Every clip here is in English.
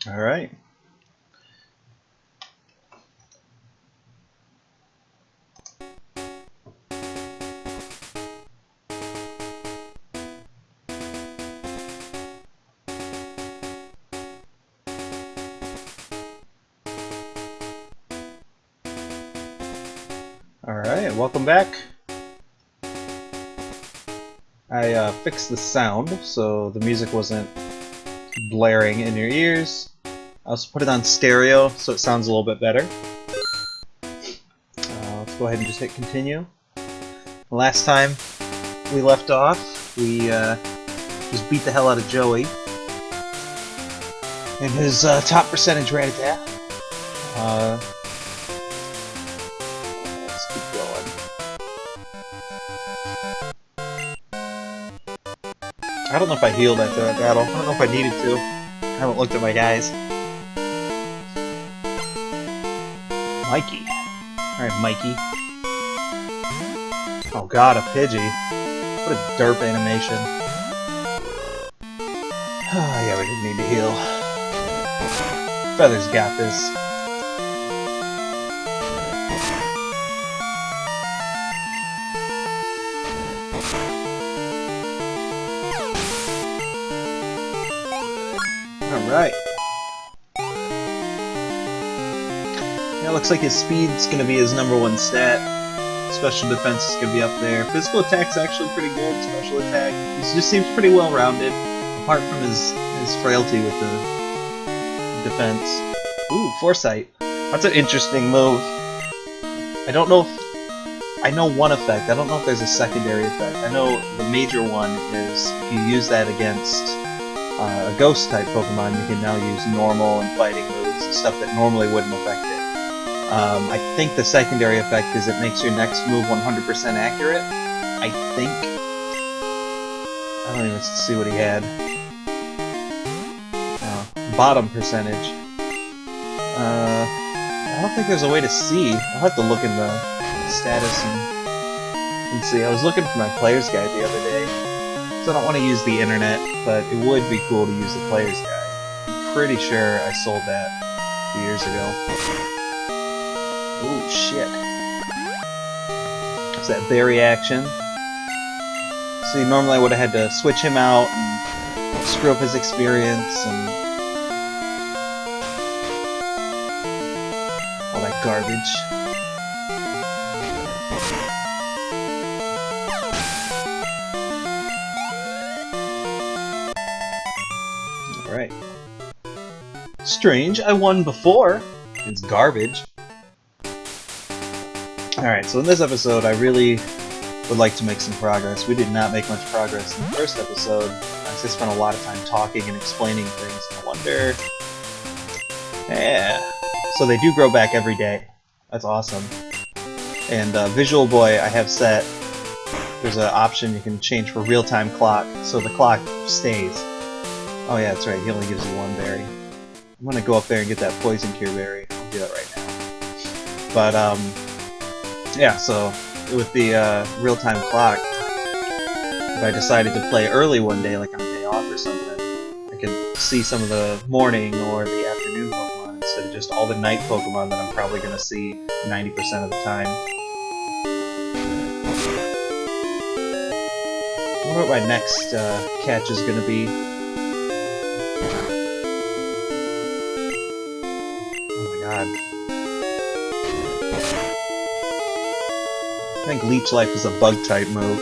All right. Alright, welcome back. I fixed the sound so the music wasn't blaring in your ears. I also put it on stereo so it sounds a little bit better. Let's go ahead and just hit continue. Last time we left off, we just beat the hell out of Joey and his top percentage Rat-a-tat. I don't know if I healed after that battle. I don't know if I needed to. I haven't looked at my guys. Mikey. Alright, Mikey. Oh god, a Pidgey. What a derp animation. Yeah, we didn't need to heal. Feather's got this. Alright. Yeah, looks like his speed's gonna be his #1 stat. Special defense is gonna be up there. Physical attack's actually pretty good. Special attack. He just seems pretty well rounded. Apart from his frailty with the defense. Ooh, Foresight. That's an interesting move. I don't know if... I know one effect. I don't know if there's a secondary effect. I know the major one is if you use that against a ghost-type Pokemon, you can now use normal and fighting moves and stuff that normally wouldn't affect it. I think the secondary effect is it makes your next move 100% accurate. I think. I don't even see what he had. Bottom percentage. I don't think there's a way to see. I'll have to look in the status and see. I was looking for my player's guide the other day. So I don't want to use the internet, but it would be cool to use the player's guide. I'm pretty sure I sold that a few years ago. Ooh, shit. It's that berry action. See, normally I would have had to switch him out and screw up his experience and all that garbage. Alright. Strange, I won before. It's garbage. Alright, so in this episode I really would like to make some progress. We did not make much progress in the first episode. I just spent a lot of time talking and explaining things. I wonder... Yeah. So they do grow back every day. That's awesome. And Visual Boy I have set. There's an option you can change for real-time clock, so the clock stays. Oh yeah, that's right, he only gives you one berry. I'm gonna go up there and get that Poison Cure berry. I'll do that right now. But, yeah, so with the real-time clock, if I decided to play early one day, like on a day off or something, I could see some of the morning or the afternoon Pokemon instead of just all the night Pokemon that I'm probably going to see 90% of the time. I wonder what my next catch is going to be. Oh my god. I think Leech Life is a bug-type move.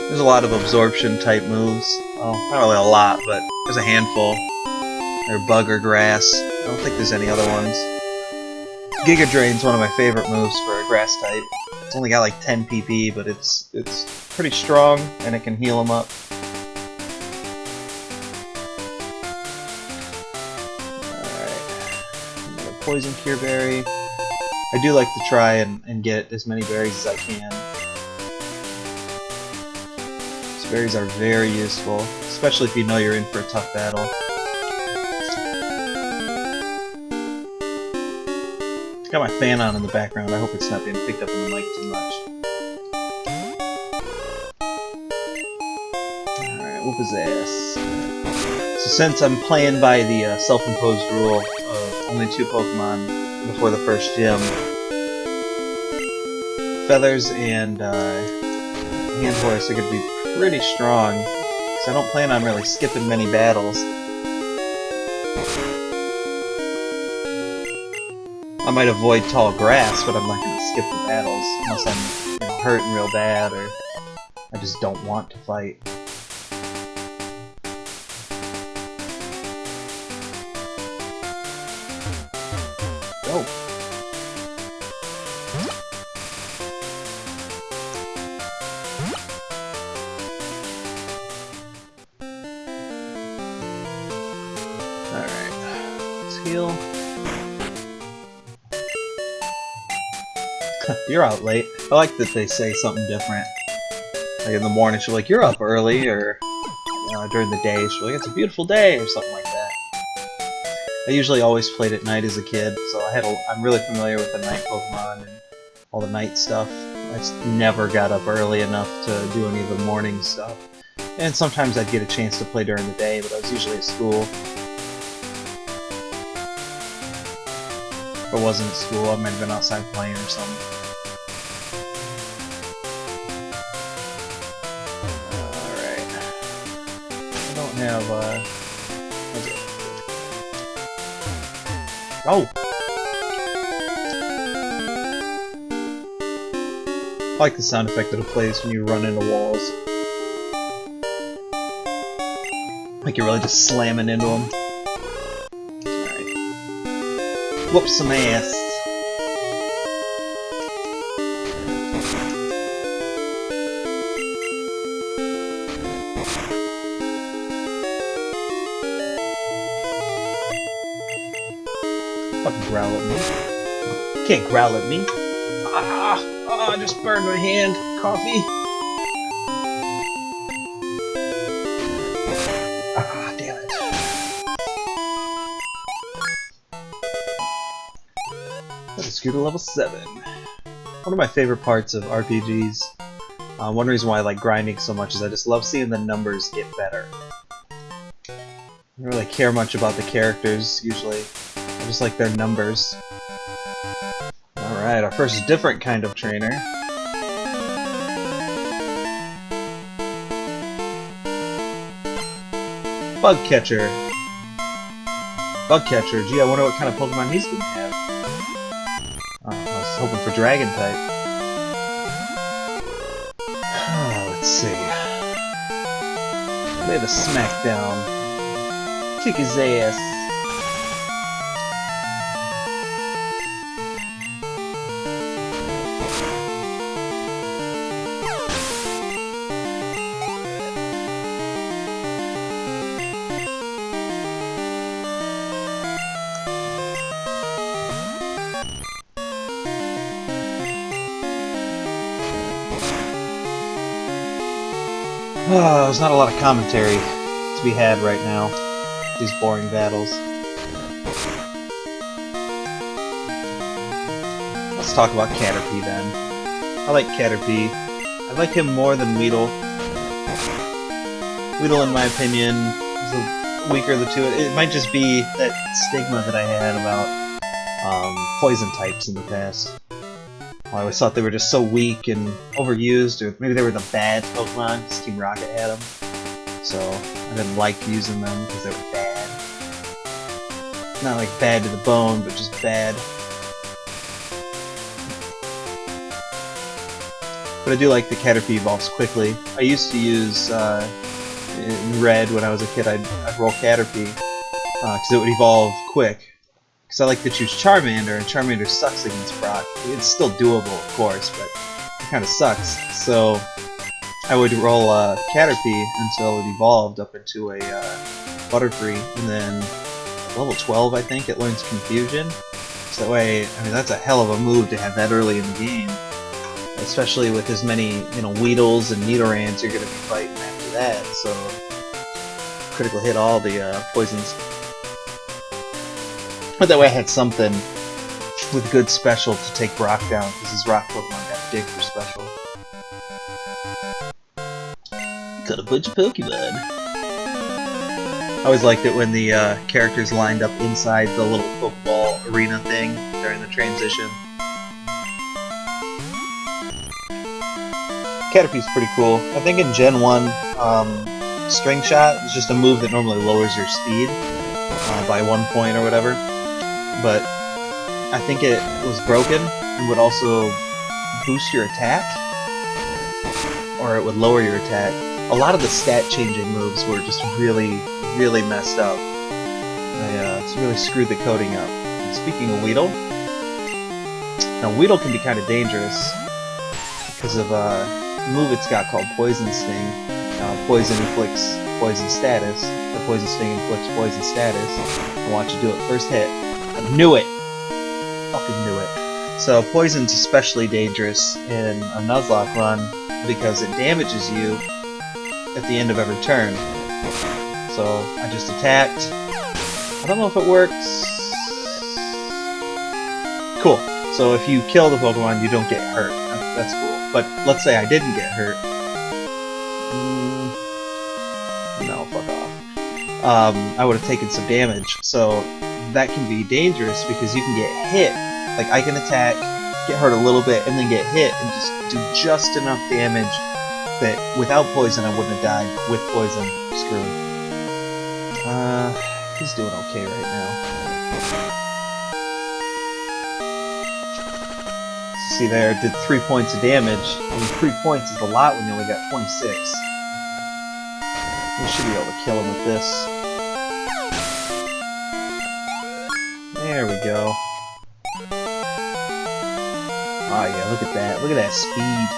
There's a lot of absorption-type moves. Well, not really a lot, but there's a handful. They're bug or grass. I don't think there's any other ones. Giga Drain's one of my favorite moves for a grass type. It's only got like 10 PP, but it's pretty strong, and it can heal them up. Alright. Another Poison Cure Berry. I do like to try and get as many berries as I can. These berries are very useful, especially if you know you're in for a tough battle. I've got my fan on in the background. I hope it's not being picked up in the mic too much. Alright, whoop his ass. So since I'm playing by the self-imposed rule of only 2 Pokemon before the first gym, Feathers and Hand Horse are going to be pretty strong, because I don't plan on really skipping many battles. I might avoid tall grass, but I'm not going to skip the battles unless I'm hurting real bad or I just don't want to fight. Go! Alright, let's heal. You're out late. I like that they say something different. Like in the morning, she'll be like, "You're up early," or during the day, she'll be like, "It's a beautiful day," or something like that. I usually always played at night as a kid, so I'm really familiar with the night Pokemon and all the night stuff. I just never got up early enough to do any of the morning stuff. And sometimes I'd get a chance to play during the day, but I was usually at school. If I wasn't at school, I might have been outside playing or something. Have oh! I like the sound effect that it plays when you run into walls. Like you're really just slamming into them. Alright. Whoop some ass. Fucking growl at me. You can't growl at me. I just burned my hand. Coffee. Damn it. Let's go to level 7. One of my favorite parts of RPGs, one reason why I like grinding so much is I just love seeing the numbers get better. I don't really care much about the characters, usually. I just like their numbers. Alright, our first different kind of trainer. Bug Catcher. Bug Catcher. Gee, I wonder what kind of Pokemon he's gonna have. Oh, I was hoping for Dragon type. Let's see. Lay the smackdown. Kick his ass. There's not a lot of commentary to be had right now. These boring battles. Let's talk about Caterpie then. I like Caterpie. I like him more than Weedle. Weedle, in my opinion, is the weaker of the two. It might just be that stigma that I had about poison types in the past. I always thought they were just so weak and overused, or maybe they were the bad Pokemon, because Team Rocket had them. So I didn't like using them because they were bad. Not like bad to the bone, but just bad. But I do like the Caterpie evolves quickly. I used to use, in Red when I was a kid, I'd roll Caterpie, because it would evolve quick. Because I like to choose Charmander, and Charmander sucks against Brock. It's still doable, of course, but it kind of sucks. So I would roll Caterpie until it evolved up into a Butterfree, and then level 12, I think, it learns Confusion. So that way, I mean, that's a hell of a move to have that early in the game. Especially with as many, Weedles and Nidorans you're going to be fighting after that. So critical hit all the poisons. But that way I had something with good special to take Brock down, because his rock Pokemon got big for special. Got a bunch of Pokemon. always liked it when the characters lined up inside the little Pokeball arena thing during the transition. Caterpie's pretty cool. I think in Gen 1, String Shot is just a move that normally lowers your speed by 1 point or whatever. But I think it was broken and would also boost your attack, or it would lower your attack. A lot of the stat-changing moves were just really, really messed up. It's really screwed the coding up. And speaking of Weedle, now Weedle can be kind of dangerous because of a move it's got called Poison Sting. Poison inflicts poison status, or Poison Sting inflicts poison status. I want you to do it first hit. I knew it! Fucking knew it. So Poison's especially dangerous in a Nuzlocke run because it damages you at the end of every turn. So I just attacked. I don't know if it works. Cool. So if you kill the Pokemon, you don't get hurt. That's cool. But let's say I didn't get hurt. No, fuck off. I would have taken some damage. So that can be dangerous because you can get hit. Like, I can attack, get hurt a little bit, and then get hit and just do just enough damage that without poison I wouldn't have died. With poison, screwed. He's doing okay right now. See there, it did 3 points of damage. I mean, 3 points is a lot when you only got 26. We should be able to kill him with this. There we go. Oh yeah, look at that. Look at that speed.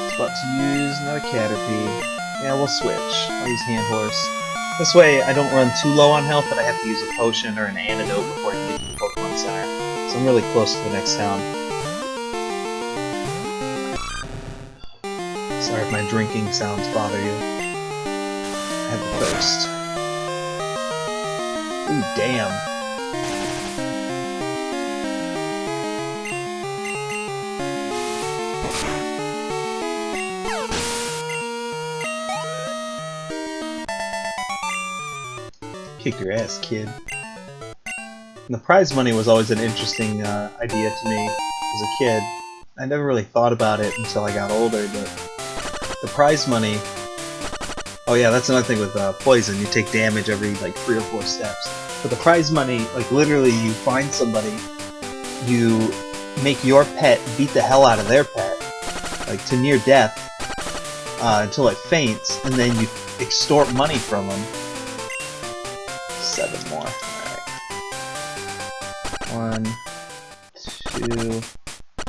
It's about to use another Caterpie. Yeah, we'll switch. I'll use Hand Horse. This way I don't run too low on health, but I have to use a potion or an antidote before I can get to the Pokemon Center. So I'm really close to the next town. Sorry if my drinking sounds bother you. I have a thirst. Ooh, damn. Kick your ass, kid. And the prize money was always an interesting idea to me as a kid. I never really thought about it until I got older, but the prize money... Oh yeah, that's another thing with poison. You take damage every like 3 or 4 steps. But the prize money, like literally you find somebody, you make your pet beat the hell out of their pet, like to near death, until it faints, and then you extort money from them. 7 more. Alright. 1, 2,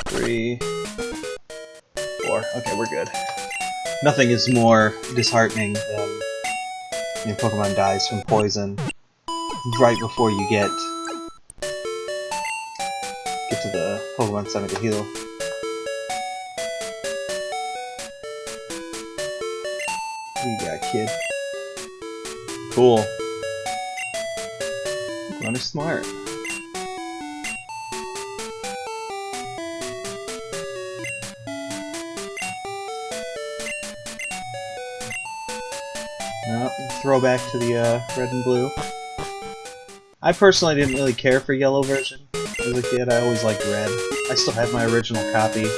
3, 4. Okay, we're good. Nothing is more disheartening than your Pokemon dies from poison right before you get to the Pokemon Center to heal. What do you got, kid? Cool. Pokemon are smart. Nope, throwback to the red and blue. I personally didn't really care for yellow version as a kid. I always liked red. I still have my original copy.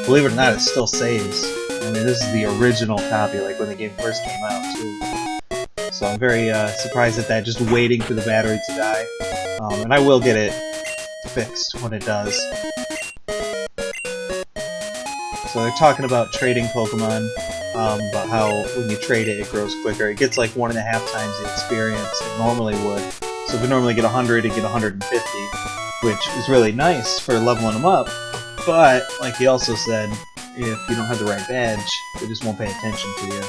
Believe it or not, it still saves. I mean, this is the original copy, like when the game first came out, too. So I'm very surprised at that, just waiting for the battery to die. And I will get it fixed when it does. So they're talking about trading Pokemon, about how when you trade it, it grows quicker. It gets like 1.5 times the experience it normally would. So if you normally get 100, it get 150, which is really nice for leveling them up. But, like he also said, if you don't have the right badge, they just won't pay attention to you.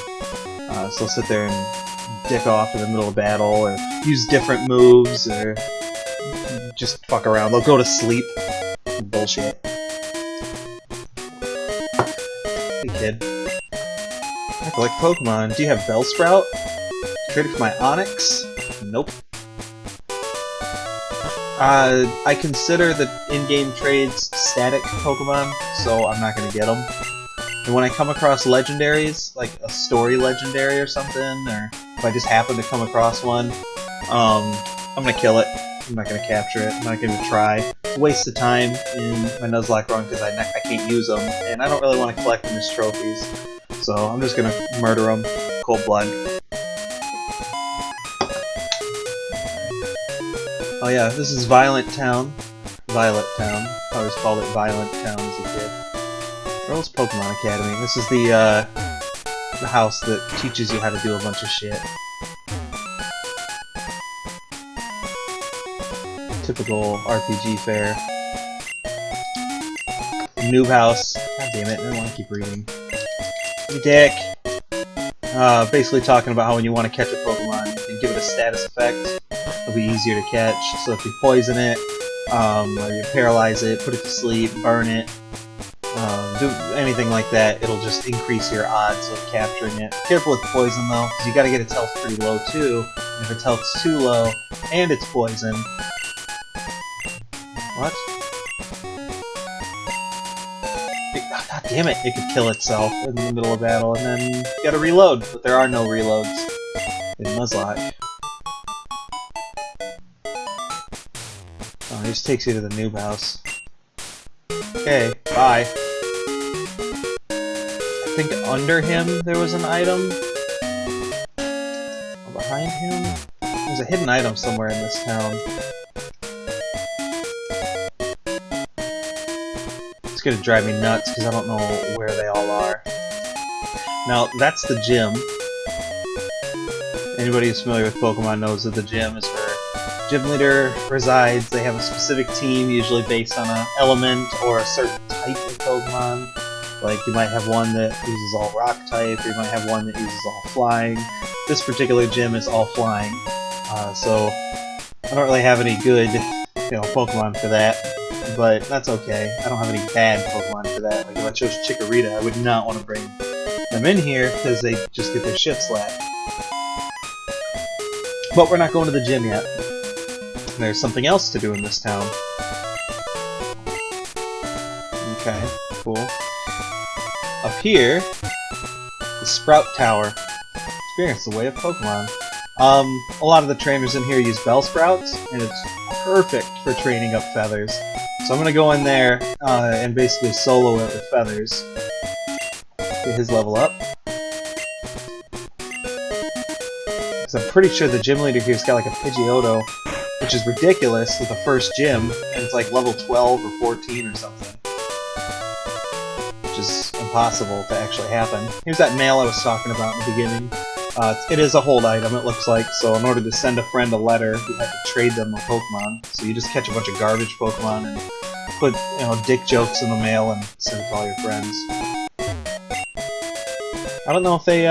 So they'll sit there and dick off in the middle of battle, or use different moves, or just fuck around. They'll go to sleep. Bullshit. Hey kid. I collect Pokemon. Do you have Bellsprout? Traded for my Onix? Nope. I consider the in-game trades static Pokemon, so I'm not gonna get them. And when I come across legendaries, like a story legendary or something, or if I just happen to come across one, I'm gonna kill it. I'm not gonna capture it. I'm not gonna try. It's a waste of time in my Nuzlocke run because I can't use them, and I don't really want to collect them as trophies. So I'm just gonna murder them, cold blood. Oh yeah, this is Violent Town. Violet Town. I always called it Violent Town as a kid. Girls Pokemon Academy. This is the house that teaches you how to do a bunch of shit. Typical RPG fare. Noob house. God damn it, I don't want to keep reading. You dick! Basically talking about how when you want to catch a Pokemon, you can give it a status effect. It'll be easier to catch. So if you poison it, or you paralyze it, put it to sleep, burn it, do anything like that, it'll just increase your odds of capturing it. Careful with poison though, because you gotta get its health pretty low too. And if its health's too low, and it's poison... What? God damn it, it could kill itself in the middle of battle, and then you gotta reload, but there are no reloads in Nuzlocke. Oh, he just takes you to the noob house. Okay, bye. I think under him there was an item. Or behind him? There's a hidden item somewhere in this town. It's gonna drive me nuts because I don't know where they all are. Now, that's the gym. Anybody who's familiar with Pokemon knows that the gym is where gym leader resides. They have a specific team, usually based on an element or a certain type of Pokemon. Like, you might have one that uses all rock type, or you might have one that uses all flying. This particular gym is all flying, so I don't really have any good, Pokemon for that. But that's okay. I don't have any bad Pokemon for that. Like, if I chose Chikorita, I would not want to bring them in here, because they just get their shit slapped. But we're not going to the gym yet. There's something else to do in this town. Okay, cool. Up here, the Sprout Tower. Experience the way of Pokemon. A lot of the trainers in here use Bellsprouts, and it's perfect for training up feathers. So I'm gonna go in there and basically solo it with feathers. Get his level up. Because I'm pretty sure the gym leader here's got like a Pidgeotto, which is ridiculous with the first gym, and it's like level 12 or 14 or something. Which is impossible to actually happen. Here's that mail I was talking about in the beginning. It is a hold item, it looks like, so in order to send a friend a letter, you have to trade them a Pokemon. So you just catch a bunch of garbage Pokemon and put, dick jokes in the mail and send it to all your friends. I don't know if they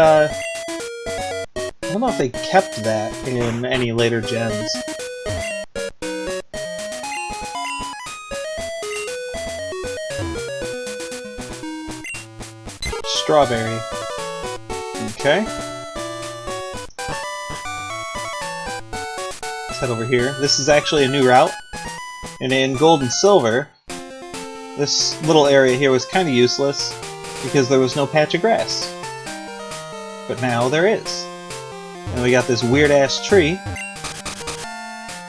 kept that in any later gens. Strawberry. Okay. Let's head over here. This is actually a new route. And in Gold and Silver, this little area here was kind of useless because there was no patch of grass. But now there is. And we got this weird-ass tree.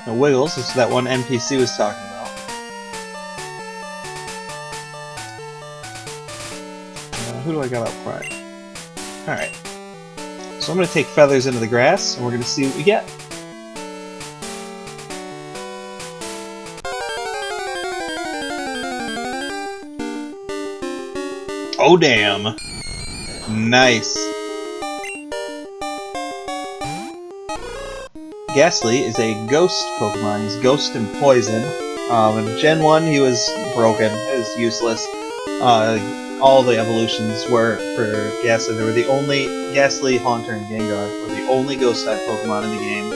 It wiggles. This is that one NPC was talking about. Who do I got up front? Alright. So I'm going to take feathers into the grass, and we're going to see what we get. Oh damn! Nice! Ghastly is a ghost Pokemon. He's ghost and poison. In Gen 1 he was broken. It was useless. All the evolutions were for Ghastly. They were the only Ghastly, Haunter, and Gengar were the only ghost type Pokemon in the game.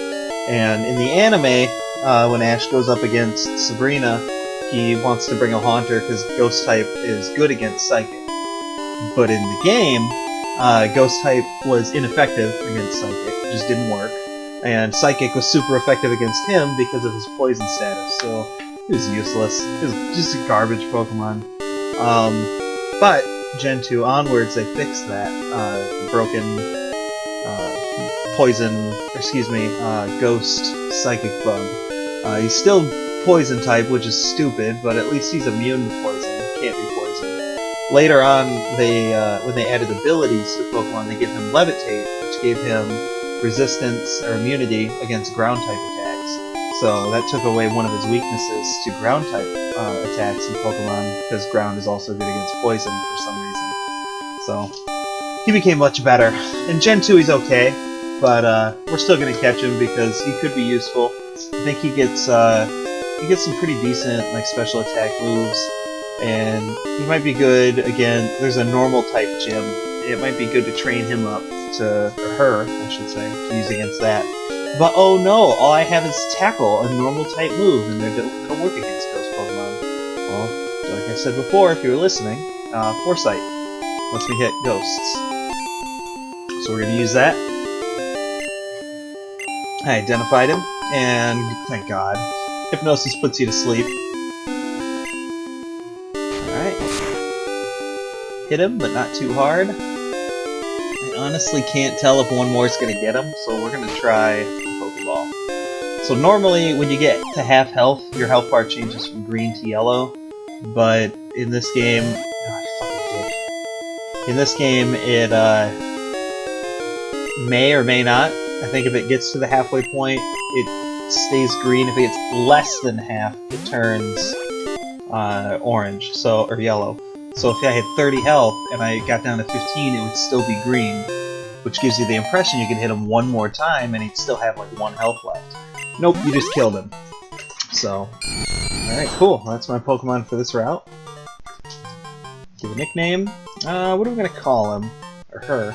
And in the anime, when Ash goes up against Sabrina, he wants to bring a Haunter because ghost type is good against Psychic. But in the game, ghost type was ineffective against Psychic. It just didn't work. And Psychic was super effective against him because of his poison status, so he was useless. He was just a garbage Pokemon. But Gen 2 onwards, they fixed that. The broken ghost psychic bug. He's still poison type, which is stupid, but at least he's immune to poison. Can't be poisoned. Later on, when they added abilities to Pokemon, they gave him Levitate, which gave him resistance or immunity against ground type attacks. So that took away one of his weaknesses to ground type attacks in Pokemon, because ground is also good against poison for some reason. So he became much better. In Gen 2 he's okay, but we're still going to catch him because he could be useful. I think he gets some pretty decent like special attack moves, and he might be good again. There's a normal type gym. It might be good to train him up to, or her, I should say, to use against that. But oh no, all I have is Tackle, a normal type move, and it'll work against Ghost Pokemon. Well, like I said before, if you were listening, Foresight lets me hit Ghosts. So we're going to use that. I identified him, and thank God. Hypnosis puts you to sleep. Alright. Hit him, but not too hard. I honestly can't tell if one more is going to get him, so we're going to try a Pokeball. So normally, when you get to half health, your health bar changes from green to yellow. But in this game... in this game, it may or may not. I think if it gets to the halfway point, it stays green. If it gets less than half, it turns orange, or yellow. So if I had 30 health and I got down to 15, it would still be green, which gives you the impression you can hit him one more time and he'd still have like 1 health left. Nope, you just killed him. So, alright, cool. That's my Pokemon for this route. Give a nickname. What are we going to call him? Or her?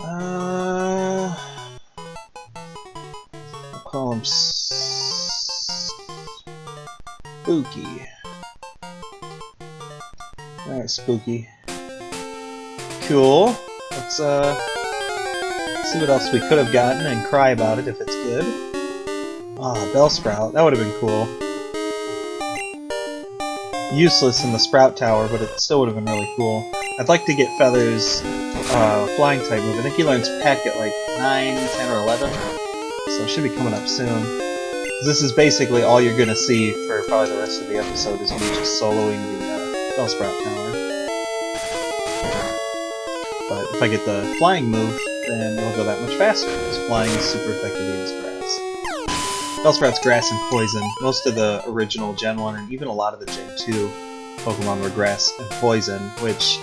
I'll call him Spooky. Alright, Spooky. Cool. Let's see what else we could have gotten and cry about it if it's good. Bellsprout. That would have been cool. Useless in the Sprout Tower, but it still would have been really cool. I'd like to get Feather's flying type move. I think he learns Peck at like 9, 10, or 11. So it should be coming up soon. This is basically all you're going to see for probably the rest of the episode is me just soloing the Bellsprout Tower. But if I get the flying move, then it'll go that much faster, because flying is super effective against grass. Bellsprout's grass and poison. Most of the original Gen 1 and even a lot of the Gen 2 Pokemon were grass and poison, which,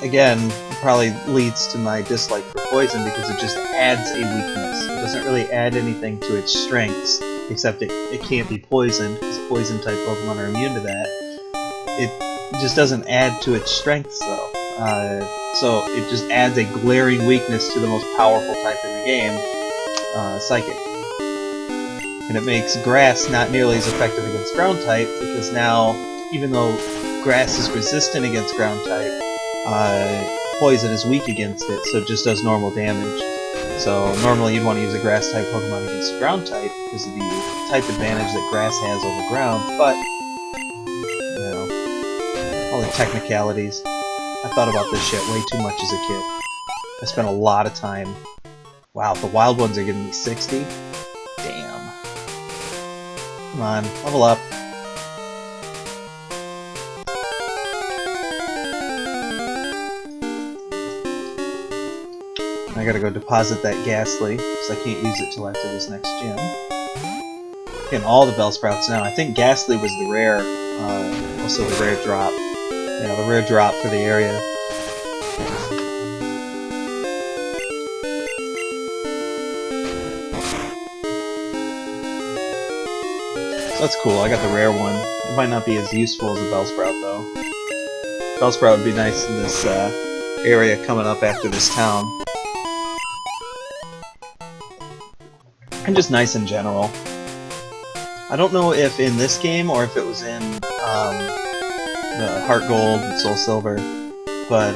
again, probably leads to my dislike for poison because it just adds a weakness. It doesn't really add anything to its strengths, except it can't be poisoned, because poison-type Pokemon are immune to that. It just doesn't add to its strengths, though. So it just adds a glaring weakness to the most powerful type in the game, Psychic. And it makes Grass not nearly as effective against Ground type, because now, even though Grass is resistant against Ground type, Poison is weak against it, so it just does normal damage. So normally you'd want to use a Grass type Pokemon against a Ground type, because of the type advantage that Grass has over Ground, but, you know, all the technicalities. I thought about this shit way too much as a kid. I spent a lot of time. Wow, the wild ones are giving me 60? Damn. Come on, level up. I gotta go deposit that Ghastly, because I can't use it till after this next gym. Getting all the Bellsprouts now. I think Ghastly was the rare, also the rare drop. Yeah, the rare drop for the area. So that's cool, I got the rare one. It might not be as useful as a Bellsprout, though. Bellsprout would be nice in this area coming up after this town. And just nice in general. I don't know if in this game or if it was in the Heart Gold and Soul Silver, but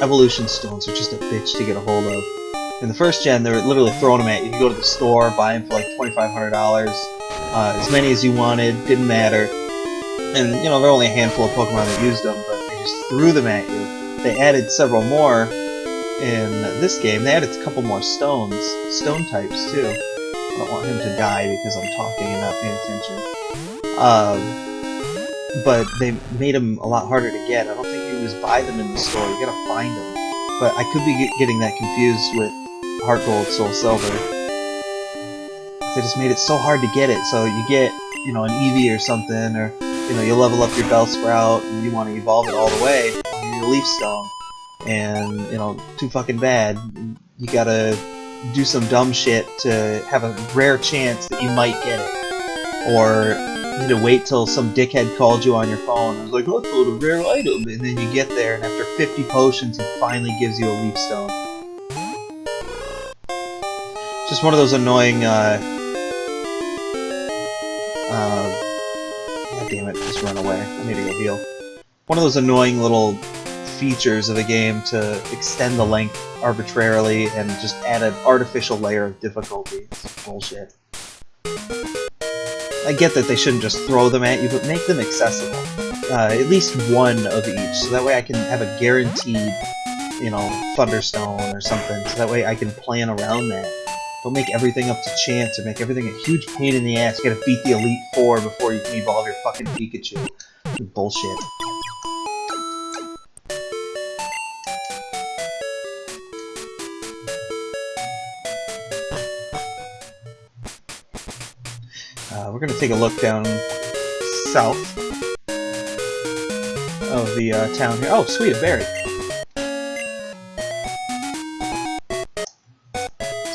Evolution Stones are just a bitch to get a hold of. In the first gen, they were literally throwing them at you. You could go to the store, buy them for like $2,500, as many as you wanted, didn't matter. And, you know, there were only a handful of Pokemon that used them, but just threw them at you. They added several more in this game. They added a couple more stone types too. I don't want him to die because I'm talking and not paying attention. But they made him a lot harder to get. I don't think you can just buy them in the store. You gotta find them. But I could be getting that confused with Heart Gold, Soul Silver. They just made it so hard to get it. So you get, you know, an Eevee or something, or you level up your Bellsprout and you want to evolve it all the way. You need a Leaf Stone, and too fucking bad. You gotta do some dumb shit to have a rare chance that you might get it, or you need to wait till some dickhead called you on your phone and was like, "Oh, it's a rare item," and then you get there, and after 50 potions, he finally gives you a Leaf Stone. Just one of those annoying. God damn it! Just run away. I need to go heal. One of those annoying little features of a game to extend the length arbitrarily and just add an artificial layer of difficulty. It's bullshit. I get that they shouldn't just throw them at you, but make them accessible. At least one of each, so that way I can have a guaranteed, Thunderstone or something, so that way I can plan around that. Don't make everything up to chance, or make everything a huge pain in the ass. You gotta beat the Elite Four before you can evolve your fucking Pikachu. Bullshit. We're gonna take a look down south of the town here. Oh, sweet, a berry.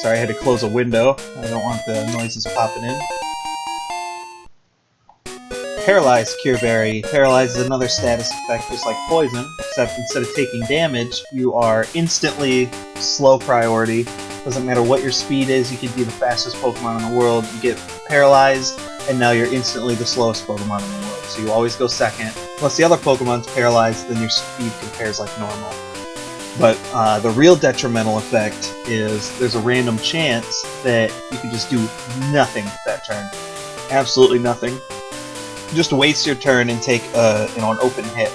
Sorry, I had to close a window. I don't want the noises popping in. Paralyzed Cure Berry. Paralyze is another status effect just like Poison, except instead of taking damage, you are instantly slow priority. Doesn't matter what your speed is, you could be the fastest Pokemon in the world, you get paralyzed, and now you're instantly the slowest Pokemon in the world. So you always go second. Unless the other Pokemon's paralyzed, then your speed compares like normal. But the real detrimental effect is there's a random chance that you can just do nothing that turn. Absolutely nothing. Just waste your turn and take an open hit.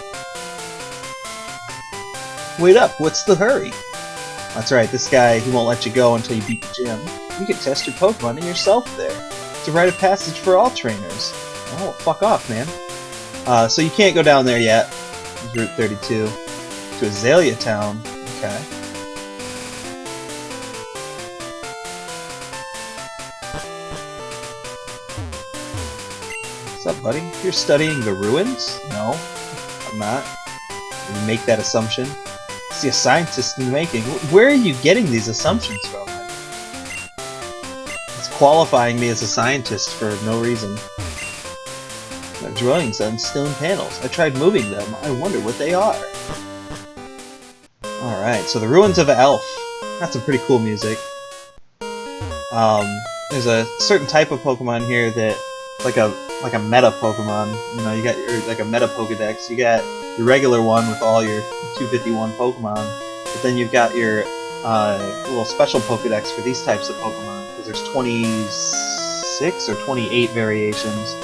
Wait up, what's the hurry? That's right, this guy, he won't let you go until you beat the gym. You can test your Pokemon and yourself there. It's a rite of passage for all trainers. Oh, fuck off, man. So you can't go down there yet. It's Route 32. To Azalea Town. Okay. What's up, buddy? You're studying the ruins? No, I'm not. You make that assumption. See, a scientist in the making. Where are you getting these assumptions from? It's qualifying me as a scientist for no reason. They're drawings on stone panels. I tried moving them. I wonder what they are. Alright, so the Ruins of Elf. That's some pretty cool music. There's a certain type of Pokemon here that like a meta Pokemon. You got like a meta Pokedex. You got your regular one with all your 251 Pokemon, but then you've got your little special Pokedex for these types of Pokemon, because there's 26 or 28 variations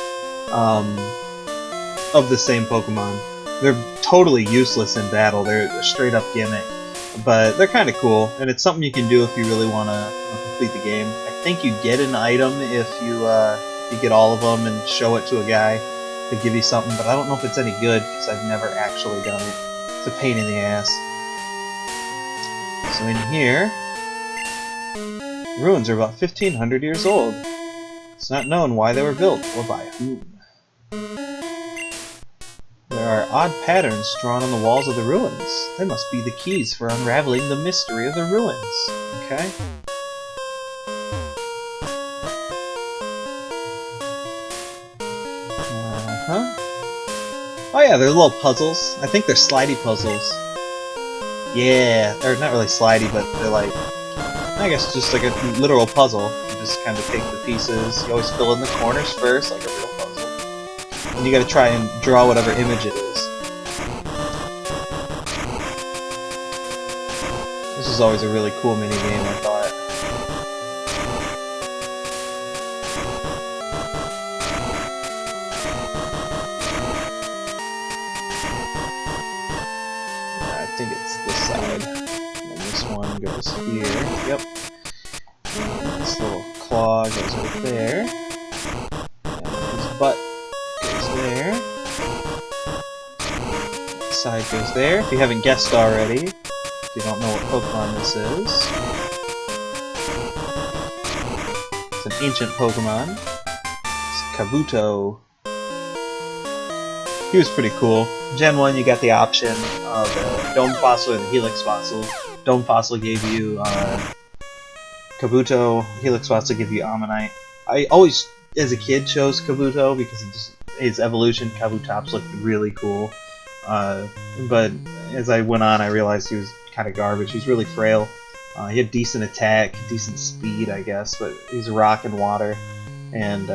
of the same Pokemon. They're totally useless in battle. They're a straight up gimmick, but they're kind of cool, and it's something you can do if you really want to complete the game. I think you get an item if you get all of them and show it to a guy to give you something, but I don't know if it's any good because I've never actually done it. It's a pain in the ass. So in here, the ruins are about 1,500 years old. It's not known why they were built or by whom. There are odd patterns drawn on the walls of the ruins. They must be the keys for unraveling the mystery of the ruins. Okay? Oh yeah, they're little puzzles. I think they're slidey puzzles. Yeah, they're not really slidey, but they're like, I guess just like a literal puzzle. You just kind of take the pieces. You always fill in the corners first, like a real puzzle. And you gotta try and draw whatever image it is. This is always a really cool minigame, I thought. Yep. This little claw goes right there. And his butt goes there. Side goes there. If you haven't guessed already, if you don't know what Pokemon this is, it's an ancient Pokemon. It's Kabuto. He was pretty cool. Gen 1, you got the option of the Dome Fossil or the Helix Fossil. Dome Fossil gave you Kabuto, Helix Fossil gave you Ammonite. I always, as a kid, chose Kabuto because his evolution, Kabutops, looked really cool. But as I went on, I realized he was kind of garbage. He's really frail. He had decent attack, decent speed, I guess, but he's rock and water, and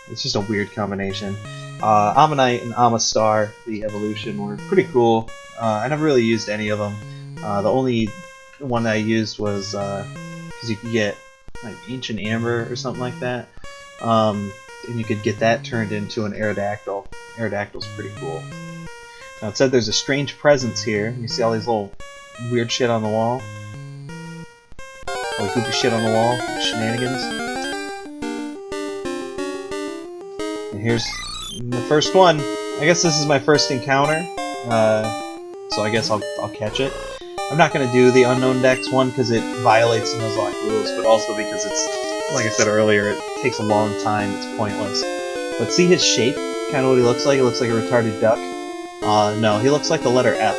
it's just a weird combination. Ammonite and Amistar, the evolution, were pretty cool. I never really used any of them. The only one that I used was because you could get like Ancient Amber or something like that, and you could get that turned into an Aerodactyl. Aerodactyl's pretty cool. Now it said there's a strange presence here. You see all these little weird shit on the wall? All the goofy shit on the wall? Shenanigans? And here's the first one. I guess this is my first encounter, so I guess I'll catch it. I'm not going to do the Unknown Dex one because it violates the Nuzlocke rules, but also because it's, like I said earlier, it takes a long time, it's pointless. But see his shape? Kind of what he looks like? He looks like a retarded duck. No, he looks like the letter F,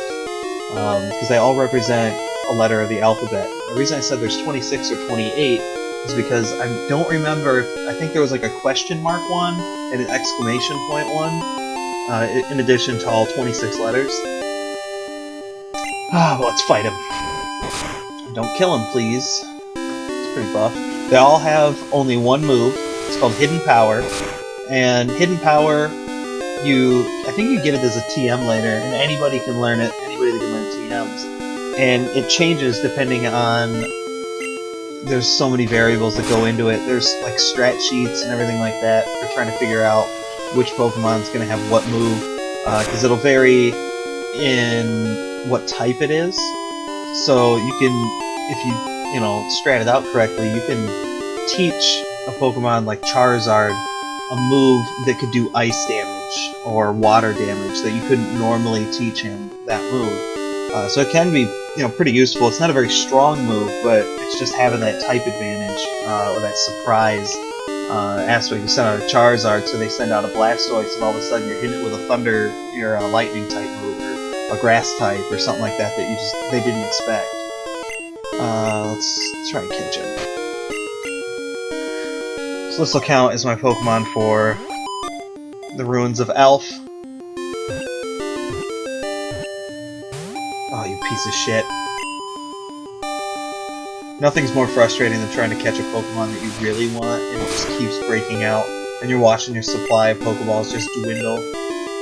because they all represent a letter of the alphabet. The reason I said there's 26 or 28 is because I don't remember, I think there was like a question mark one and an exclamation point one, in addition to all 26 letters. Well, let's fight him. Don't kill him, please. It's pretty buff. They all have only one move. It's called Hidden Power, and Hidden Power, I think you get it as a TM later, and anybody can learn it. Anybody that can learn TMs, and it changes depending on. There's so many variables that go into it. There's like strat sheets and everything like that. They're trying to figure out which Pokemon's going to have what move, because it'll vary in what type it is. So you can, if you strat it out correctly, you can teach a Pokemon like Charizard a move that could do ice damage or water damage that you couldn't normally teach him that move. So it can be pretty useful. It's not a very strong move, but it's just having that type advantage or that surprise aspect. You send out a Charizard, so they send out a Blastoise, and all of a sudden you're hitting it with a Thunder or a Lightning type move or a Grass type or something like that that they didn't expect. Let's try and catch him. So this will count as my Pokemon for the Ruins of Elf. Oh, you piece of shit. Nothing's more frustrating than trying to catch a Pokemon that you really want and it just keeps breaking out, and you're watching your supply of Pokeballs just dwindle.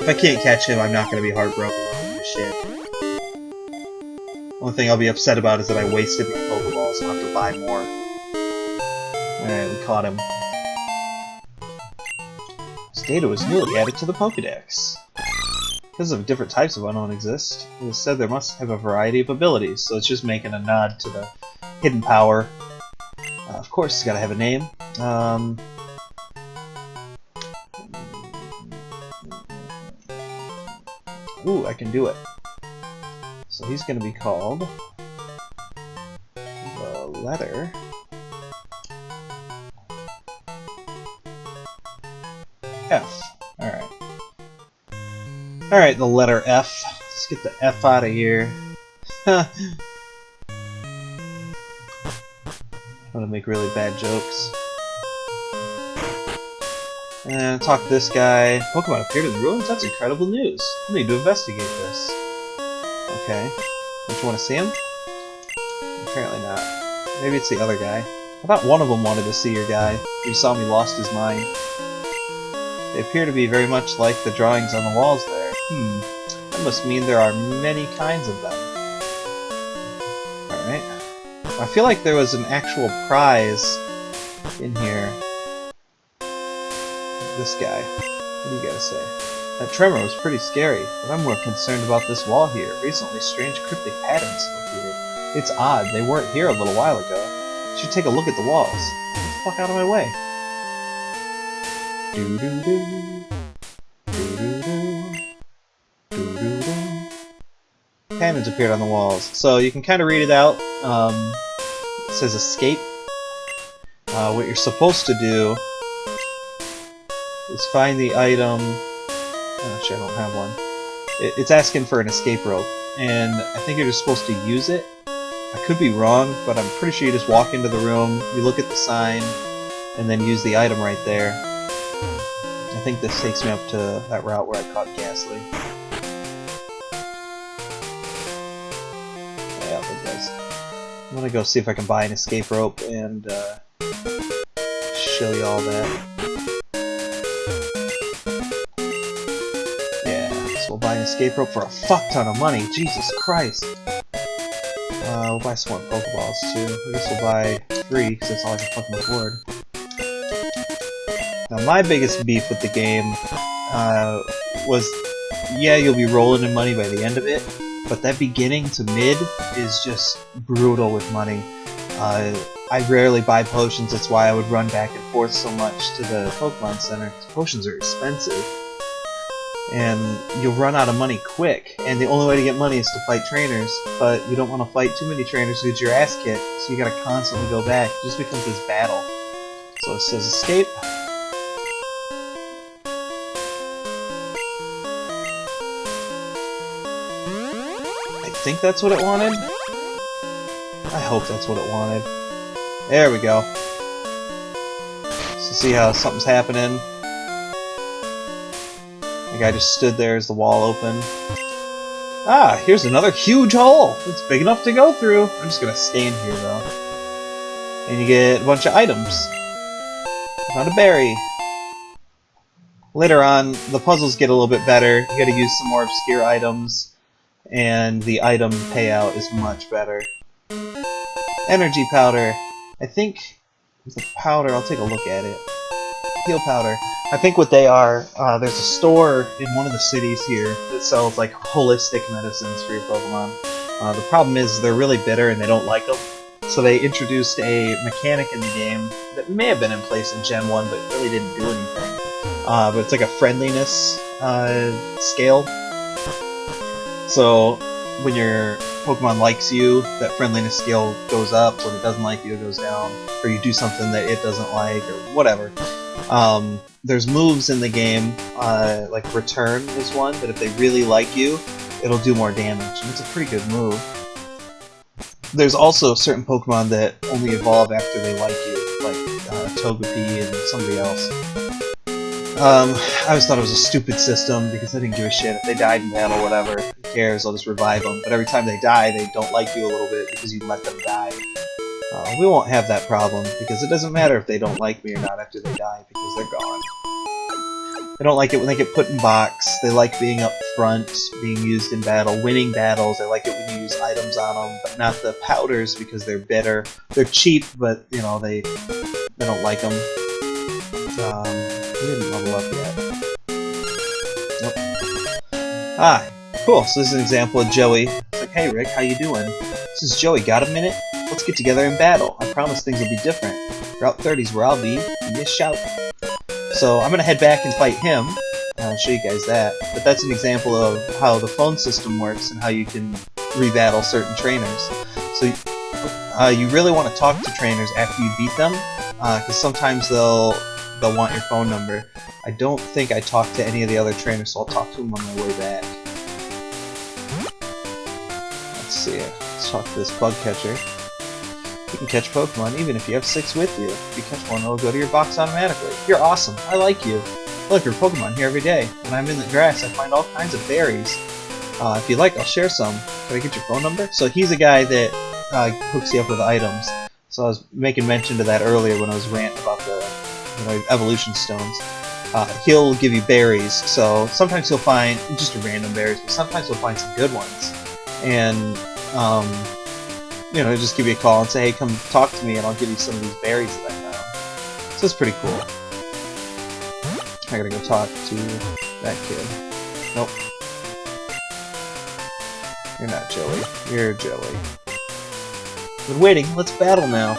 If I can't catch him, I'm not going to be heartbroken over this shit. Only thing I'll be upset about is that I wasted my Pokeballs and I'll have to buy more. Alright, we caught him. This data was newly added to the Pokedex. Because of different types of Unknown exist, it is said there must have a variety of abilities, so it's just making a nod to the Hidden Power. Of course, it's got to have a name. Ooh, I can do it. So he's going to be called the letter F. Alright. Alright, the letter F. Let's get the F out of here. I'm gonna make really bad jokes. And talk to this guy. Pokemon appeared in the ruins? That's incredible news. I need to investigate this. Okay. Don't you want to see him? Apparently not. Maybe it's the other guy. I thought one of them wanted to see your guy. He saw me lost his mind. They appear to be very much like the drawings on the walls there. That must mean there are many kinds of them. Alright. I feel like there was an actual prize in here. This guy. What do you gotta say? That tremor was pretty scary, but I'm more concerned about this wall here. Recently, strange cryptic patterns have appeared. It's odd, they weren't here a little while ago. should take a look at the walls. Get the fuck out of my way. Doo-doo-doo. Doo-doo-doo. Doo-doo-doo. Cannons appeared on the walls. So you can kind of read it out. It says escape. What you're supposed to do is find the item. Actually, I don't have one. It's asking for an escape rope, and I think you're just supposed to use it. I could be wrong, but I'm pretty sure you just walk into the room, you look at the sign, and then use the item right there. I think this takes me up to that route where I caught Ghastly. Yeah, I think it does. I'm gonna go see if I can buy an escape rope and show you all that. We'll buy an escape rope for a fuck ton of money. Jesus Christ. We'll buy some more Pokeballs too. I guess we'll buy 3 because that's all I can fucking afford. Now my biggest beef with the game was, yeah, you'll be rolling in money by the end of it, but that beginning to mid is just brutal with money. I rarely buy potions, that's why I would run back and forth so much to the Pokemon Center. Potions are expensive. And you'll run out of money quick, and the only way to get money is to fight trainers, but you don't want to fight too many trainers who get your ass kicked, so you gotta constantly go back. It just becomes this battle. So it says escape. I think that's what it wanted. I hope that's what it wanted. There we go. So see how something's happening. The guy just stood there as the wall opened. Ah, here's another huge hole! It's big enough to go through. I'm just gonna stand here though. And you get a bunch of items. Found a berry. Later on, the puzzles get a little bit better. You gotta use some more obscure items, and the item payout is much better. Energy powder. I think the powder, I'll take a look at it. Heal powder. I think what they are, there's a store in one of the cities here that sells like holistic medicines for your Pokemon. The problem is they're really bitter and they don't like them. So they introduced a mechanic in the game that may have been in place in Gen 1 but really didn't do anything. But it's like a friendliness scale. So when your Pokemon likes you, that friendliness scale goes up. When it doesn't like you, it goes down. Or you do something that it doesn't like, or whatever. There's moves in the game, like Return is one, that if they really like you, it'll do more damage, and it's a pretty good move. There's also certain Pokemon that only evolve after they like you, like Togepi and somebody else. I always thought it was a stupid system, because I didn't give a shit. If they died in battle, whatever, who cares, I'll just revive them. But every time they die, they don't like you a little bit, because you let them die. We won't have that problem, because it doesn't matter if they don't like me or not after they die, because they're gone. They don't like it when they get put in box. They like being up front, being used in battle, winning battles. They like it when you use items on them, but not the powders, because they're bitter. They're cheap, but, you know, they don't like them. We didn't level up yet. Nope. Ah, cool. So this is an example of Joey. It's like, hey Rick, how you doing? This is Joey. Got a minute? Let's get together in battle. I promise things will be different. Route 30's where I'll be. Give me a shout. So I'm gonna head back and fight him. I'll show you guys that. But that's an example of how the phone system works and how you can rebattle certain trainers. So you really want to talk to trainers after you beat them, because sometimes they'll want your phone number. I don't think I talked to any of the other trainers, so I'll talk to them on my way back. Let's see. Let's talk to this bug catcher. You can catch Pokemon even if you have 6 with you. If you catch one, it'll go to your box automatically. You're awesome. I like you. I look for Pokemon here every day. When I'm in the grass, I find all kinds of berries. If you like, I'll share some. Can I get your phone number? So he's a guy that hooks you up with items. So I was making mention to that earlier when I was ranting about the evolution stones. He'll give you berries. So sometimes he'll find just random berries, but sometimes he'll find some good ones. And just give you a call and say, hey, come talk to me and I'll give you some of these berries that I found. So it's pretty cool. I gotta go talk to that kid. Nope. You're not Joey. You're Joey. Been waiting. Let's battle now.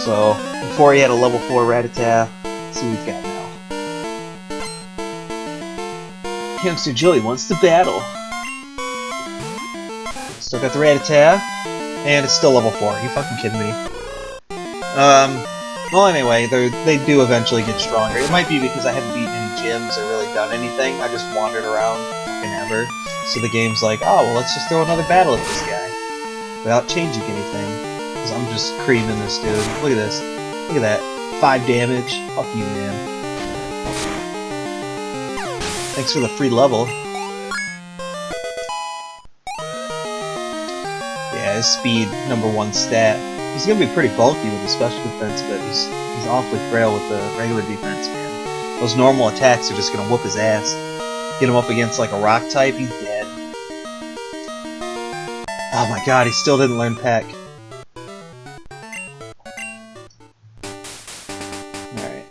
So, before he had a level 4 Rattata, let's see what he's got now. Youngster Joey wants to battle. Still got the Rattata, and it's still level 4. Are you fucking kidding me? Well anyway, they do eventually get stronger. It might be because I haven't beaten any gyms or really done anything. I just wandered around fucking ever. So the game's like, oh, well let's just throw another battle at this guy. Without changing anything. Because I'm just creaming this dude. Look at this. Look at that. 5 damage. Fuck you, man. Thanks for the free level. Yeah, his speed, #1 stat. He's gonna be pretty bulky with his special defense, but he's awfully frail with the regular defense, man. Those normal attacks are just gonna whoop his ass. Get him up against like a rock type, he's dead. Oh my god, he still didn't learn Peck. Alright.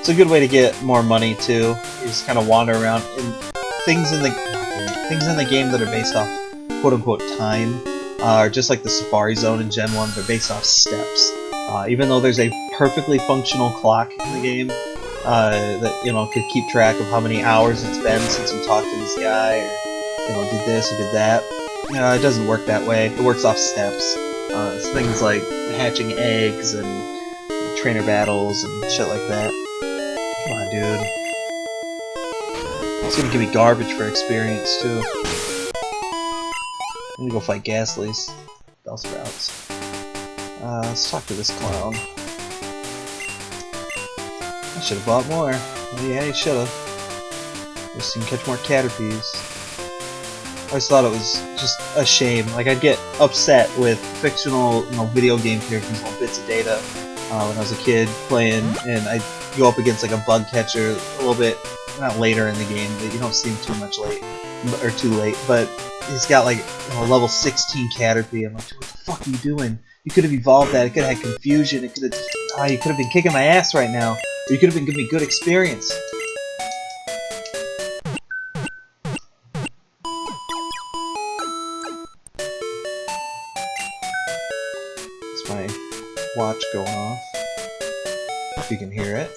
It's a good way to get more money too. You just kind of wander around, and things in the game that are based off quote-unquote time are just like the Safari Zone in Gen 1, they're based off steps. Even though there's a perfectly functional clock in the game that, you know, could keep track of how many hours it's been since you talked to this guy, or, you know, did this or did that. It doesn't work that way. It works off steps. It's things like hatching eggs and trainer battles and shit like that. Come on, dude. It's gonna give me garbage for experience, too. I'm gonna go fight Ghastlies. Bellsprouts. Let's talk to this clown. I should have bought more. Oh, yeah, you should have. Just so you can catch more Caterpies. I always thought it was just a shame. Like, I'd get upset with fictional, you know, video game characters on bits of data when I was a kid playing, and I'd go up against like a bug catcher a little bit, not later in the game, but you don't see him too much late, or too late, but he's got like, you know, level 16 Caterpie. I'm like, what the fuck are you doing? You could have evolved that, it could have had confusion, it could have, you could have been kicking my ass right now, or you could have been giving me good experience. It's my watch going off, if you can hear it.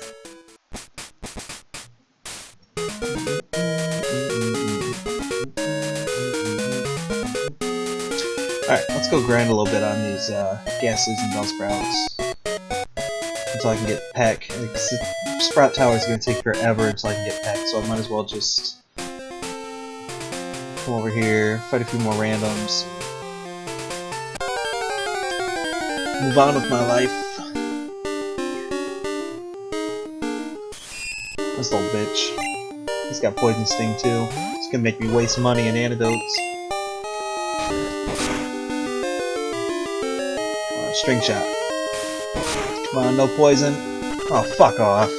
Alright, let's go grind a little bit on these Ghastlies and Bellsprouts until I can get Peck. Sprout Tower is going to take forever until I can get Peck, so I might as well just come over here, fight a few more randoms, move on with my life. This little bitch. He's got Poison Sting too. It's going to make me waste money in antidotes. String shot. Come on, no poison. Oh, fuck off.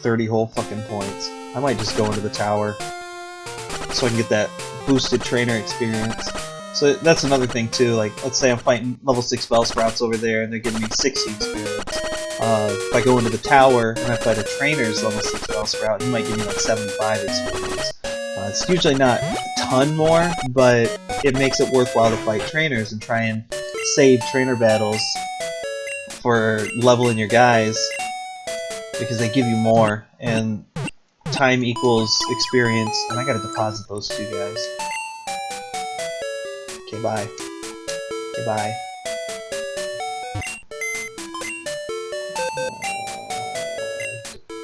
30 whole fucking points. I might just go into the tower so I can get that boosted trainer experience. So that's another thing too, like, let's say I'm fighting level 6 Bellsprouts over there and they're giving me 60 experience. If I go into the tower and I fight a trainer's level 6 Bellsprout, he might give me like 75 experience. It's usually not a ton more, but it makes it worthwhile to fight trainers and try and save trainer battles for leveling your guys, because they give you more, and time equals experience, and I gotta deposit those two guys. Okay, bye. Okay, bye.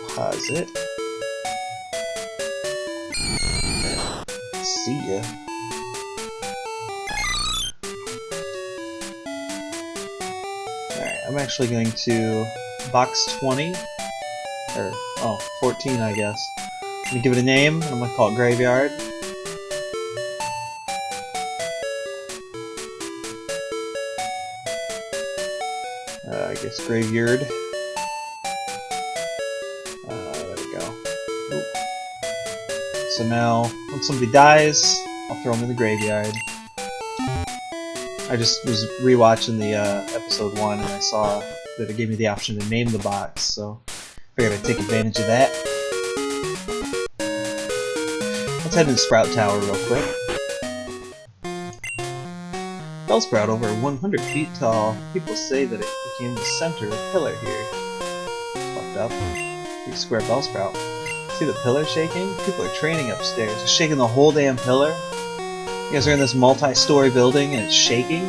Deposit. See ya. Alright, I'm actually going to box 20, or, 14 I guess. I'm gonna give it a name, and I'm gonna call it Graveyard. I guess Graveyard. There we go. Oop. So now, when somebody dies, I'll throw them in the graveyard. I just was rewatching the episode 1 and I saw that it gave me the option to name the box, so I figured I'd take advantage of that. Let's head into Sprout Tower real quick. Bellsprout over 100 feet tall. People say that it became the center pillar here. It's fucked up. Big square Bellsprout. See the pillar shaking? People are training upstairs. They're shaking the whole damn pillar. You guys are in this multi-story building and it's shaking?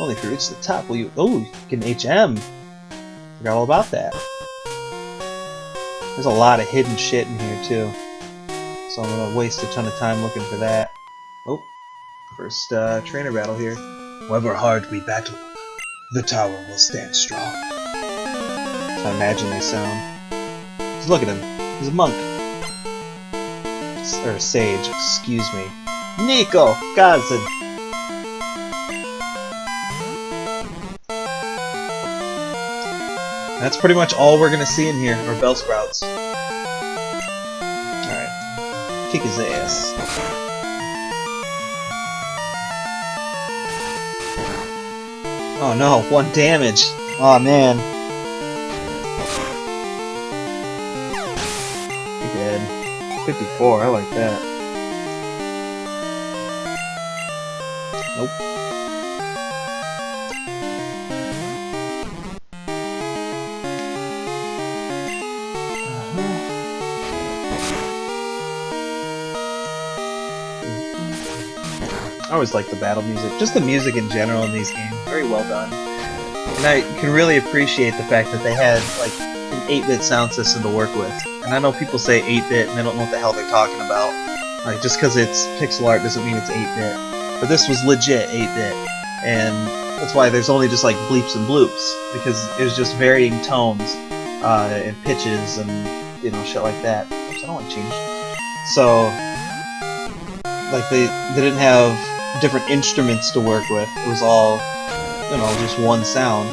Only if you reach the top will you... Oh, you can HM! Forgot all about that. There's a lot of hidden shit in here too. So I'm gonna waste a ton of time looking for that. Oh, first trainer battle here. However hard we battle, the tower will stand strong. That's how I imagine they sound. Just look at him. He's a monk. Or a sage, excuse me. Nico! Cousin! That's pretty much all we're gonna see in here, are Bellsprouts. Alright. Kick his ass. Oh no, 1 damage! Oh man. You're dead. 54, I like that. Nope. I always like the battle music. Just the music in general in these games. Very well done. And I can really appreciate the fact that they had like an 8-bit sound system to work with. And I know people say 8-bit and they don't know what the hell they're talking about. Like, just because it's pixel art doesn't mean it's 8-bit. But this was legit 8-bit. And that's why there's only just like bleeps and bloops. Because it was just varying tones and pitches and, you know, shit like that. Oops, I don't want to change. So, like, they didn't have different instruments to work with. It was all, you know, just one sound.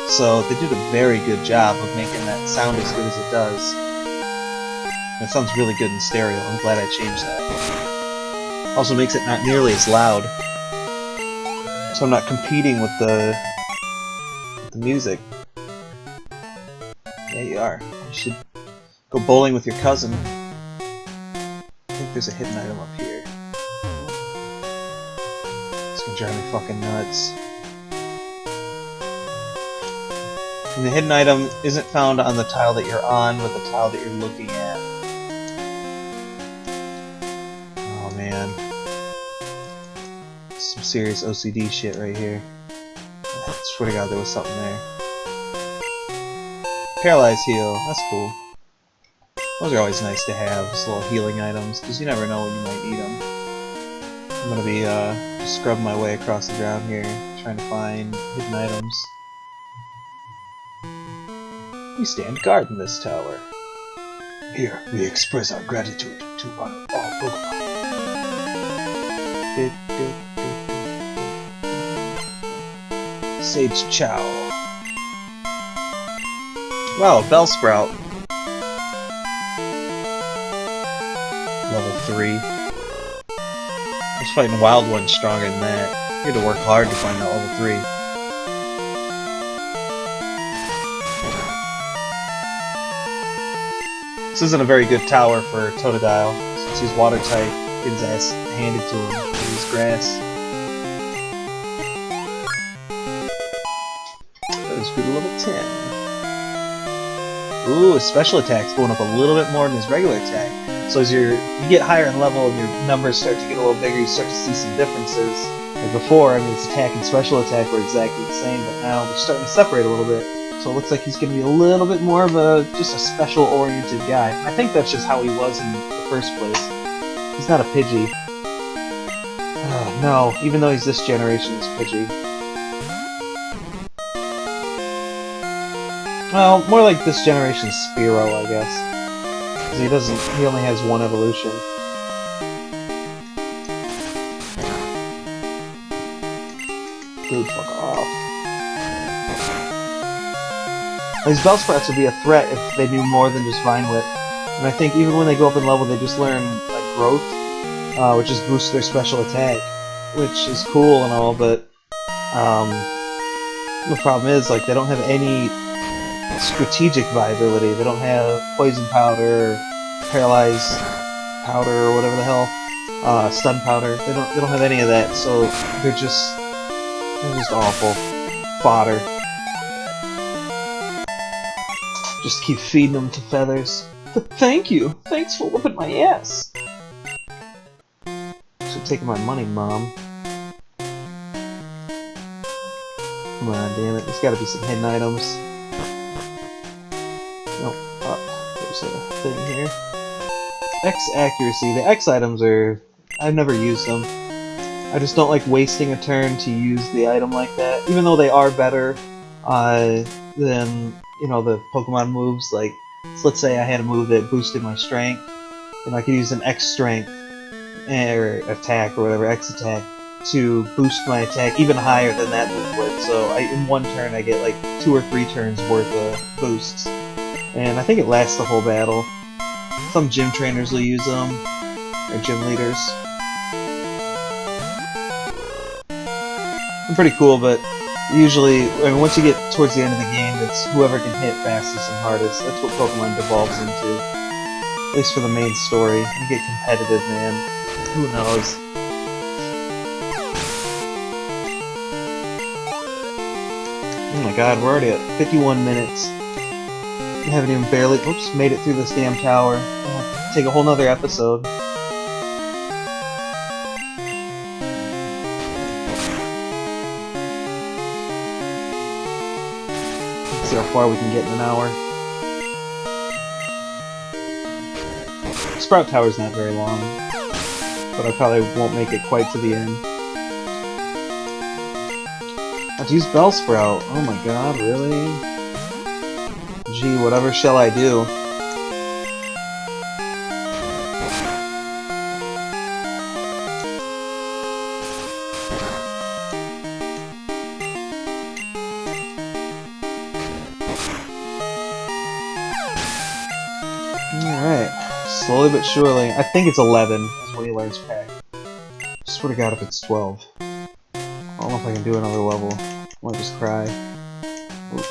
So they did a very good job of making that sound as good as it does. It sounds really good in stereo. I'm glad I changed that. Also makes it not nearly as loud. So I'm not competing with the music. There you are. You should go bowling with your cousin. I think there's a hidden item up here. It's gonna drive me fucking nuts. And the hidden item isn't found on the tile that you're on, but the tile that you're looking at. Oh man. Some serious OCD shit right here. I swear to God there was something there. Paralyze heal, that's cool. Those are always nice to have, these little healing items, because you never know when you might need them. I'm gonna be just scrubbing my way across the ground here, trying to find hidden items. We stand guard in this tower. Here, we express our gratitude to all Pokemon. Sage Chow. Wow, Bellsprout. Level 3. I was fighting Wild Ones stronger than that. You had to work hard to find that level 3. This isn't a very good tower for Totodile, since he's water type. Get his ass handed to him. Use grass. That was good to level 10. Ooh, his special attack's going up a little bit more than his regular attack. So as you get higher in level and your numbers start to get a little bigger, you start to see some differences. Like before, I mean, his attack and special attack were exactly the same, but now they're starting to separate a little bit. So it looks like he's going to be a little bit more of just a special-oriented guy. I think that's just how he was in the first place. He's not a Pidgey. No, even though he's this generation's Pidgey. Well, more like this generation's Spearow, I guess. Because he only has one evolution. Dude, fuck off. These Bellsprouts would be a threat if they knew more than just Vine Whip. And I think even when they go up in level, they just learn, like, Growth, which just boosts their special attack, which is cool and all, but the problem is, like, they don't have any strategic viability. They don't have Poison Powder, paralyze powder or whatever the hell, stun powder. They don't have any of that, so they're just awful fodder. Just keep feeding them to feathers. Thank you. Thanks for whooping my ass. Should take my money, Mom. Come on, damn it. There's got to be some hidden items. Nope. There's a thing here. X accuracy. The X items are... I've never used them. I just don't like wasting a turn to use the item like that. Even though they are better than, you know, the Pokemon moves. Like, so let's say I had a move that boosted my strength, and I could use an X strength or attack or whatever, X attack, to boost my attack even higher than that move would. So in one turn I get like 2 or 3 turns worth of boosts. And I think it lasts the whole battle. Some gym trainers will use them, or gym leaders. They're pretty cool, but usually, I mean, once you get towards the end of the game, it's whoever can hit fastest and hardest. That's what Pokemon devolves into. At least for the main story. You get competitive, man. Who knows? Oh my god, we're already at 51 minutes. We haven't even barely, oops, made it through this damn tower. I'll take a whole nother episode. Let's see how far we can get in an hour. Sprout Tower's not very long, but I probably won't make it quite to the end. I have to use Bellsprout. Oh my god, really? Gee, whatever shall I do? Alright. Slowly but surely. I think it's 11 is when he learns Pack. I swear to god if it's 12. I don't know if I can do another level. I might just cry. Ooh.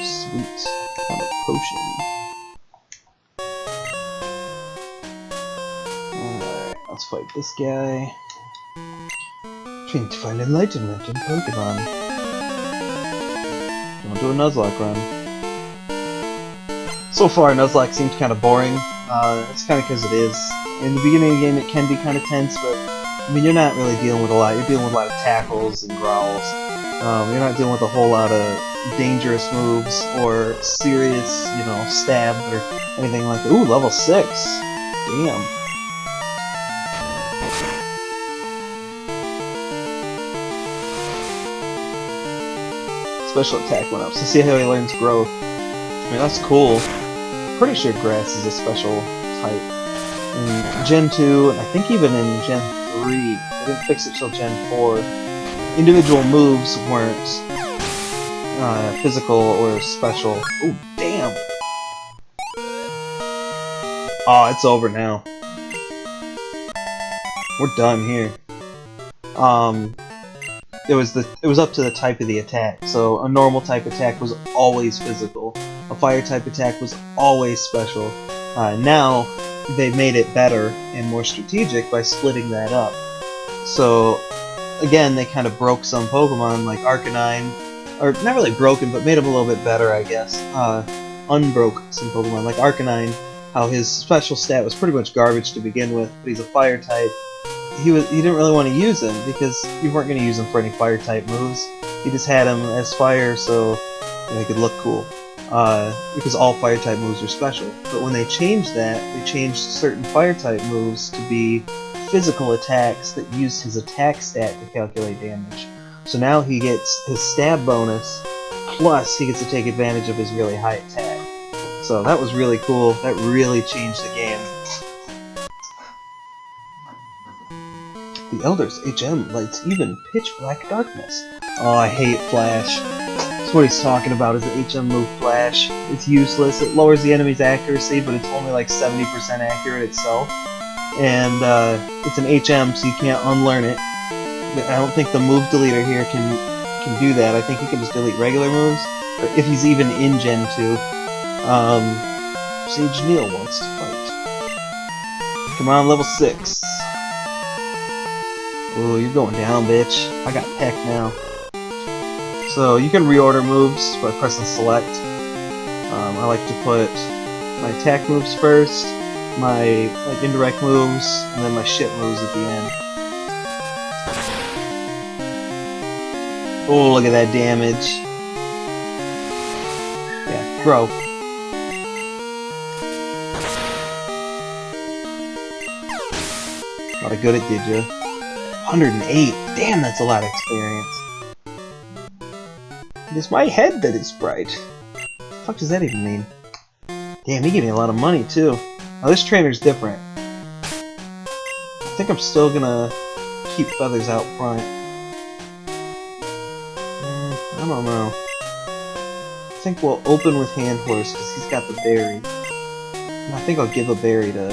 Sweet. Found a potion. Alright, let's fight this guy. Trying to find enlightenment in Pokemon. Don't do a Nuzlocke run. So far, Nuzlocke seems kind of boring. It's kind of because it is. In the beginning of the game, it can be kind of tense, but I mean, you're not really dealing with a lot. You're dealing with a lot of tackles and growls. You're not dealing with a whole lot of dangerous moves or serious, you know, stab or anything like that. Ooh, level 6. Damn. Special attack went up. So see how he learns growth. I mean, that's cool. Pretty sure grass is a special type. In Gen 2, and I think even in Gen 3, they didn't fix it till Gen 4, individual moves weren't physical or special. Ooh, damn! Oh, it's over now. We're done here. It was up to the type of the attack. So a normal type attack was always physical. A fire type attack was always special. Now they made it better and more strategic by splitting that up. So again, they kind of broke some Pokemon like Arcanine, or not really broken, but made them a little bit better, I guess. Unbroke some Pokemon like Arcanine. How his special stat was pretty much garbage to begin with, but he's a fire type. You didn't really want to use him because you weren't going to use him for any fire type moves. You just had him as fire so he could look cool. Because all fire type moves are special. But when they changed that, they changed certain fire type moves to be physical attacks that used his attack stat to calculate damage. So now he gets his stab bonus, plus he gets to take advantage of his really high attack. So that was really cool. That really changed the game. The Elder's HM lights even pitch black darkness. Oh, I hate Flash. That's what he's talking about, is the HM move Flash. It's useless. It lowers the enemy's accuracy, but it's only like 70% accurate itself. And it's an HM, so you can't unlearn it. I don't think the move deleter here can do that. I think he can just delete regular moves, or if he's even in Gen 2. Sage Neil wants to fight. Come on, level 6. Ooh, you're going down, bitch. I got Peck now. So you can reorder moves by pressing select. I like to put my attack moves first, my indirect moves, and then my shit moves at the end. Oh, look at that damage. Yeah, grow. Not a good at did ya? 108. Damn, that's a lot of experience. It is my head that is bright. What the fuck does that even mean? Damn, he gave me a lot of money too. Now this trainer's different. I think I'm still gonna keep Feathers out front. I don't know. I think we'll open with Hand Horse because he's got the berry. And I think I'll give a berry to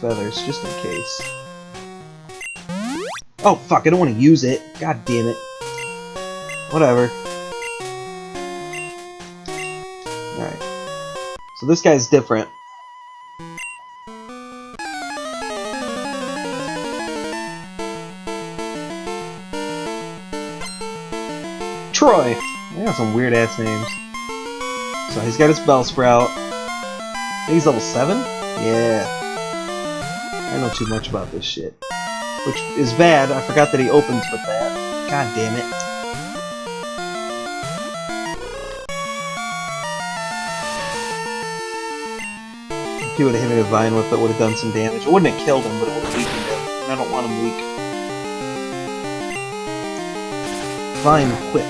Feathers just in case. Oh fuck, I don't want to use it. God damn it. Whatever. Alright. So this guy's different. Troy! They got some weird ass names. So he's got his Bellsprout. I think he's level 7? Yeah. I don't know too much about this shit. Which is bad, I forgot that he opens with that. God damn it. If he would have hit me with Vine Whip, it would have done some damage. It wouldn't have killed him, but it would have weakened him. And I don't want him weak. Vine Whip.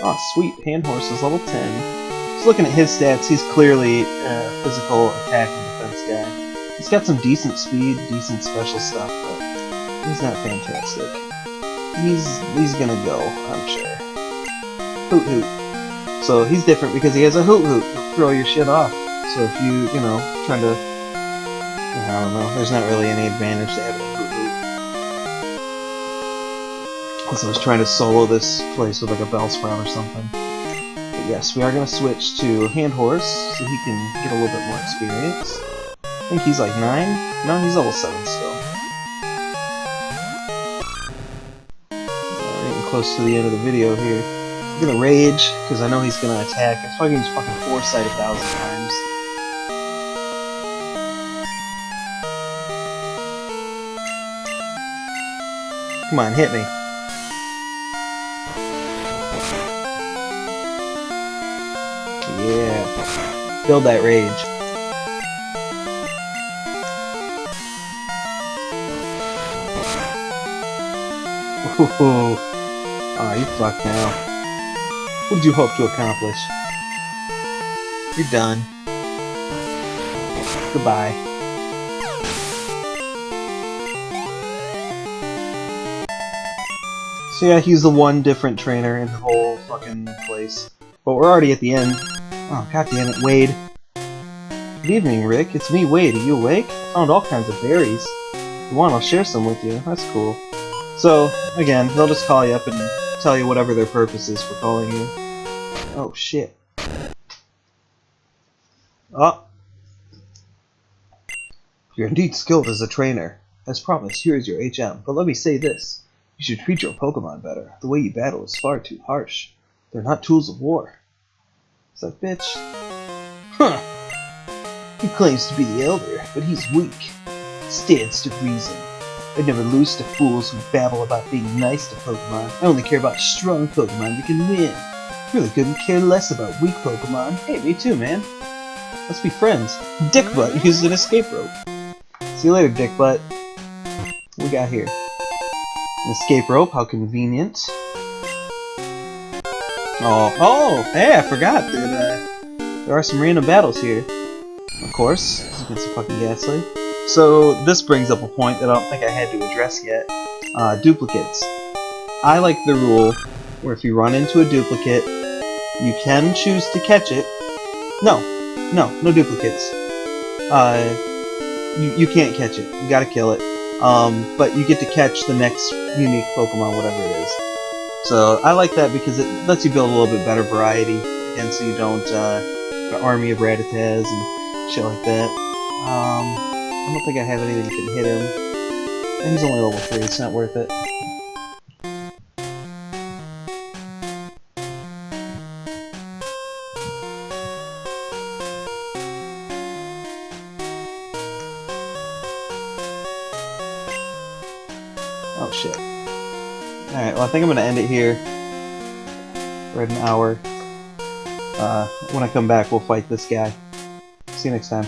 Oh, sweet. Hand Horse is level 10. Just looking at his stats, he's clearly a physical attack and defense guy. He's got some decent speed, decent special stuff, but he's not fantastic. He's gonna go, I'm sure. Hoot Hoot. So he's different because he has a Hoot Hoot. He'll throw your shit off. So if you know, trying to... I don't know, there's not really any advantage to having a Hoot Hoot. So I was trying to solo this place with like a Bellsprout or something. But yes, we are going to switch to Hand Horse so he can get a little bit more experience. I think he's like 9? No, he's level 7 still. We're getting close to the end of the video here. I'm going to Rage, because I know he's going to attack. It's probably going to use fucking Foresight 1,000 times. Come on, hit me. Yeah. Build that rage. Ooh. Aw, you fucked now. What did you hope to accomplish? You're done. Goodbye. So yeah, he's the one different trainer in the whole fucking place. But we're already at the end. Oh, god damn it, Wade. Good evening, Rick. It's me, Wade. Are you awake? I found all kinds of berries. If you want, I'll share some with you. That's cool. So, again, they'll just call you up and tell you whatever their purpose is for calling you. Oh, shit. Oh. You're indeed skilled as a trainer. As promised, here is your HM. But let me say this. You should treat your Pokemon better. The way you battle is far too harsh. They're not tools of war. Is that bitch? Huh. He claims to be the Elder, but he's weak. Stands to reason. I'd never lose to fools who babble about being nice to Pokemon. I only care about strong Pokemon that can win. Really couldn't care less about weak Pokemon. Hey, me too, man. Let's be friends. Dickbutt used an escape rope. See you later, Dickbutt. What we got here? An escape rope, how convenient. Oh, hey, I forgot that there are some random battles here. Of course, against the fucking Ghastly. So, this brings up a point that I don't think I had to address yet. Duplicates. I like the rule where if you run into a duplicate, you can choose to catch it. No duplicates. you can't catch it. You gotta kill it. But you get to catch the next unique Pokemon, whatever it is. So I like that because it lets you build a little bit better variety, and so you don't an army of Rattatas and shit like that. I don't think I have anything that can hit him. And he's only level 3, it's not worth it. Oh shit. Alright, well I think I'm gonna end it here. We're at an hour. When I come back, we'll fight this guy. See you next time.